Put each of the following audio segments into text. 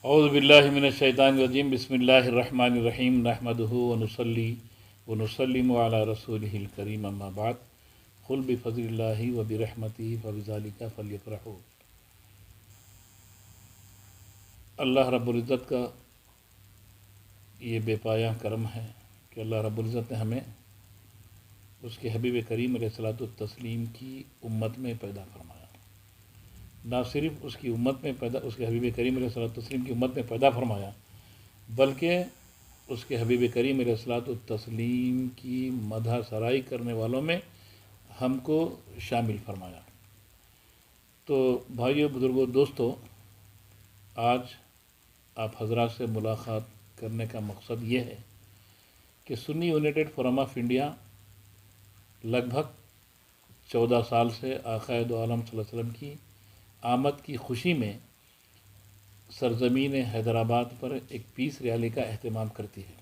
اعوذ باللہ من الشیطان الرجیم بسم اللہ الرحمن الرحیم نحمدہ ونصلی ونسلم علی رسولہ الکریم اما بعد قل بفضل اللہ وبرحمتہ فبذلک فلیفرحوا۔ اللہ رب العزت کا یہ بے پایہ کرم ہے کہ اللہ رب العزت نے ہمیں اس کے حبیب کریم علیہ الصلوۃ والتسلیم کی امت میں پیدا فرمایا۔ نہ صرف اس کی امت میں پیدا اس کے حبیب کریم علیہ الصلوۃ والتسلیم کی امت میں پیدا فرمایا، بلکہ اس کے حبیب کریم علیہ الصلوۃ والتسلیم کی مدح سرائی کرنے والوں میں ہم کو شامل فرمایا۔ تو بھائیو، بزرگوں، دوستو، آج آپ حضرات سے ملاقات کرنے کا مقصد یہ ہے کہ سنی یونائٹڈ فورم آف انڈیا لگ بھگ 14 سال سے آقا دو عالم صلی اللہ علیہ وسلم کی آمد کی خوشی میں سرزمین حیدرآباد پر ایک پیس ریلی کا اہتمام کرتی ہے،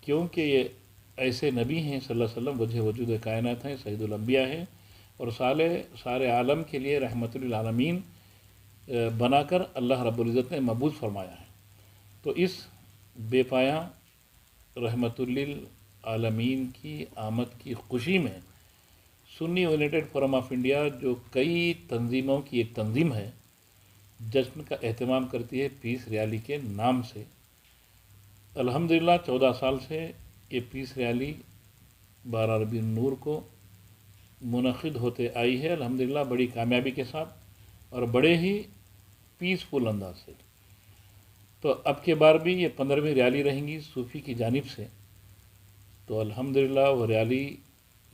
کیونکہ یہ ایسے نبی ہیں صلی اللہ علیہ وسلم، وجہ وجود کائنات ہیں، سید الانبیاء ہیں، اور سارے عالم کے لیے رحمت للعالمین بنا کر اللہ رب العزت نے مبعوث فرمایا ہے۔ تو اس بے پایہ رحمت للعالمین کی آمد کی خوشی میں سنی یونائٹڈ فورم آف انڈیا، جو کئی تنظیموں کی ایک تنظیم ہے، جشن کا اہتمام کرتی ہے پیس ریلی کے نام سے۔ الحمدللہ 14 سال سے یہ پیس ریلی 12 ربیع النور کو منعقد ہوتے آئی ہے، الحمدللہ بڑی کامیابی کے ساتھ اور بڑے ہی پیسفل انداز سے۔ تو اب کے بار بھی یہ 15ویں ریلی رہیں گی صوفی کی جانب سے۔ تو الحمدللہ وہ ریلی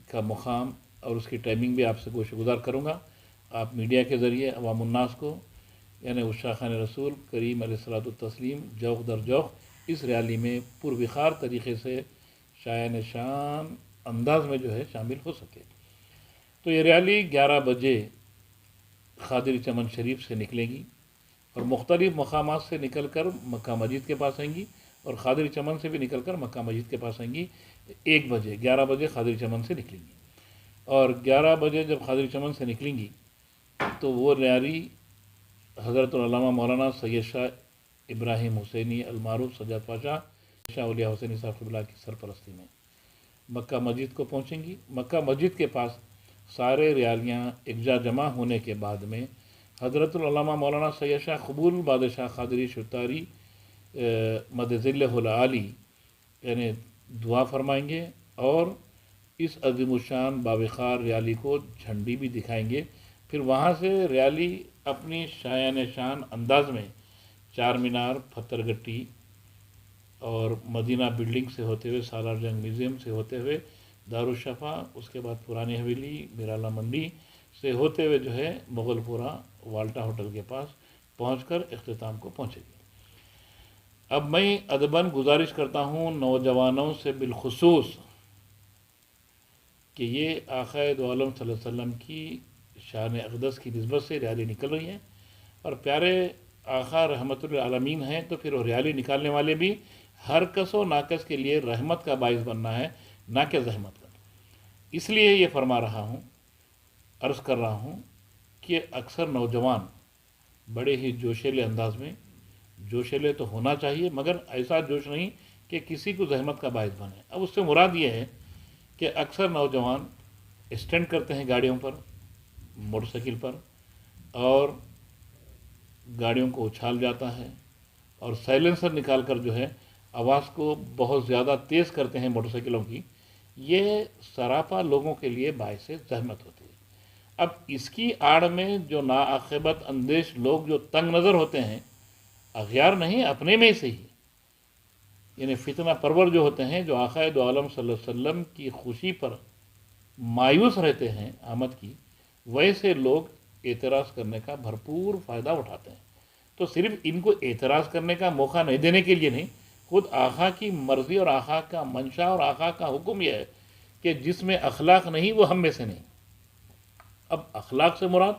کا مقام اور اس کی ٹائمنگ بھی آپ سے گوشہ گزار کروں گا۔ آپ میڈیا کے ذریعے عوام الناس کو، یعنی عشاقان رسول کریم علیہ الصلوۃ والتسلیم جوق در جوق اس ریلی میں پروخار طریقے سے شایان شان انداز میں جو ہے شامل ہو سکے۔ تو یہ ریلی 11 بجے خادری چمن شریف سے نکلے گی اور مختلف مقامات سے نکل کر مکہ مسجد کے پاس آئیں گی، اور خادری چمن سے بھی نکل کر مکہ مسجد کے پاس آئیں گی 11 بجے خادری چمن سے نکلیں گی۔ اور 11 بجے جب خادری چمن سے نکلیں گی تو وہ ریلی حضرت العلامہ مولانا سید شاہ ابراہیم حسینی المعروف سجاد پاشا شاہ اولیاء حسینی صاحب قبلہ کی سرپرستی میں مکہ مسجد کو پہنچیں گی۔ مکہ مسجد کے پاس سارے ریالیاں یکجا جمع ہونے کے بعد میں حضرت العلامہ مولانا سید شاہ قبول بادشاہ قادری شتاری مد ظلہ العالی یعنی دعا فرمائیں گے، اور اس عظیم الشان باوقار ریالی کو جھنڈی بھی دکھائیں گے۔ پھر وہاں سے ریالی اپنی شایان شان انداز میں چار مینار، پتھر گٹی اور مدینہ بلڈنگ سے ہوتے ہوئے، سالار جنگ میوزیم سے ہوتے ہوئے، دارالشفا، اس کے بعد پرانی حویلی، میرالہ منڈی سے ہوتے ہوئے جو ہے مغل پورہ والٹا ہوٹل کے پاس پہنچ کر اختتام کو پہنچے گی۔ اب میں ادباً گزارش کرتا ہوں نوجوانوں سے بالخصوص کہ یہ آقا دو عالم صلی اللہ علیہ وسلم کی شان اقدس کی نسبت سے ریالی نکل رہی ہے، اور پیارے آقا رحمت للعالمین ہیں، تو پھر وہ ریالی نکالنے والے بھی ہر کس و ناکس کے لیے رحمت کا باعث بننا ہے، نہ کہ زحمت کا۔ اس لیے یہ فرما رہا ہوں، عرض کر رہا ہوں کہ اکثر نوجوان بڑے ہی جوشیلے انداز میں، جوشیلے تو ہونا چاہیے مگر ایسا جوش نہیں کہ کسی کو زحمت کا باعث بنے۔ اب اس سے مراد یہ ہے کہ اکثر نوجوان اسٹنٹ کرتے ہیں گاڑیوں پر، موٹر سائیکل پر، اور گاڑیوں کو اچھال جاتا ہے، اور سائلنسر نکال کر جو ہے آواز کو بہت زیادہ تیز کرتے ہیں موٹر سائیکلوں کی۔ یہ سراپا لوگوں کے لیے باعث زحمت ہوتی ہے۔ اب اس کی آڑ میں جو ناعاقبت اندیش لوگ جو تنگ نظر ہوتے ہیں، اغیار نہیں، اپنے میں سے ہی، یعنی فتنہ پرور جو ہوتے ہیں، جو آقا دو عالم صلی اللہ علیہ وسلم کی خوشی پر مایوس رہتے ہیں آمد کی، ویسے لوگ اعتراض کرنے کا بھرپور فائدہ اٹھاتے ہیں۔ تو صرف ان کو اعتراض کرنے کا موقع نہیں دینے کے لیے نہیں، خود آقا کی مرضی اور آقا کا منشا اور آقا کا حکم یہ ہے کہ جس میں اخلاق نہیں وہ ہم میں سے نہیں۔ اب اخلاق سے مراد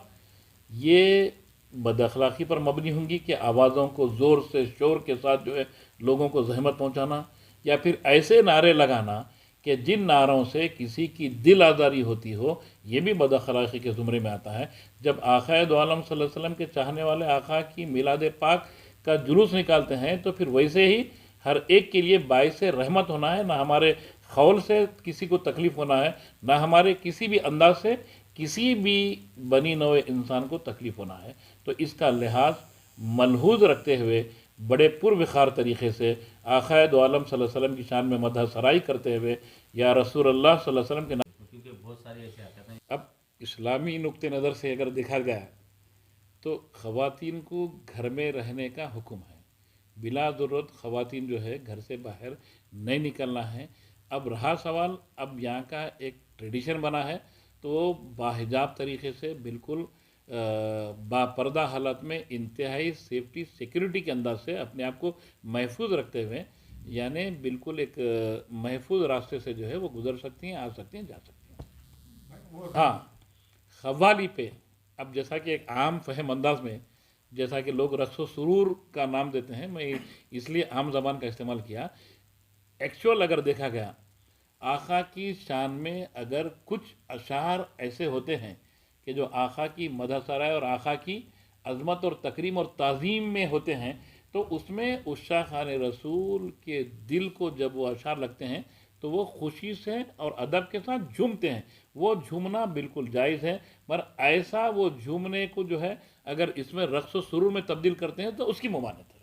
یہ بد اخلاقی پر مبنی ہوں گی کہ آوازوں کو زور سے شور کے ساتھ جو ہے لوگوں کو زحمت پہنچانا، یا پھر ایسے نعرے لگانا کہ جن نعروں سے کسی کی دل آزاری ہوتی ہو، یہ بھی بد اخلاقی کے زمرے میں آتا ہے۔ جب آقا دو عالم صلی اللہ علیہ وسلم کے چاہنے والے آقا کی میلاد پاک کا جلوس نکالتے ہیں تو پھر ویسے ہی ہر ایک کے لیے باعث رحمت ہونا ہے، نہ ہمارے قول سے کسی کو تکلیف ہونا ہے، نہ ہمارے کسی بھی انداز سے کسی بھی بنی نوع انسان کو تکلیف ہونا ہے۔ تو اس کا لحاظ ملحوظ رکھتے ہوئے بڑے پروخار طریقے سے آقا دو عالم صلی اللہ علیہ وسلم کی شان میں مدح سرائی کرتے ہوئے یا رسول اللہ صلی اللہ علیہ وسلم کے نام، کیونکہ بہت ساری ایسے حرکتیں ہیں۔ اب اسلامی نقطہ نظر سے اگر دیکھا گیا تو خواتین کو گھر میں رہنے کا حکم ہے، بلا ضرورت خواتین جو ہے گھر سے باہر نہیں نکلنا ہے۔ اب رہا سوال، اب یہاں کا ایک ٹریڈیشن بنا ہے تو وہ باحجاب طریقے سے بالکل با پردہ حالت میں انتہائی سیفٹی سیکیورٹی کے انداز سے اپنے آپ کو محفوظ رکھتے ہوئے، یعنی بالکل ایک محفوظ راستے سے جو ہے وہ گزر سکتی ہیں، آ سکتی ہیں، جا سکتی ہیں۔ ہاں، قوالی پہ اب جیسا کہ ایک عام فہم انداز میں جیسا کہ لوگ رقص و سرور کا نام دیتے ہیں، میں اس لیے عام زبان کا استعمال کیا۔ ایکچول اگر دیکھا گیا آقا کی شان میں اگر کچھ اشعار ایسے ہوتے ہیں کہ جو آقا کی مدح سرائے اور آقا کی عظمت اور تکریم اور تعظیم میں ہوتے ہیں، تو اس میں عشاق خان رسول کے دل کو جب وہ اشعار لگتے ہیں تو وہ خوشی سے اور ادب کے ساتھ جھومتے ہیں۔ وہ جھومنا بالکل جائز ہے، مگر ایسا وہ جھومنے کو جو ہے اگر اس میں رقص و سرور میں تبدیل کرتے ہیں تو اس کی ممانعت ہے۔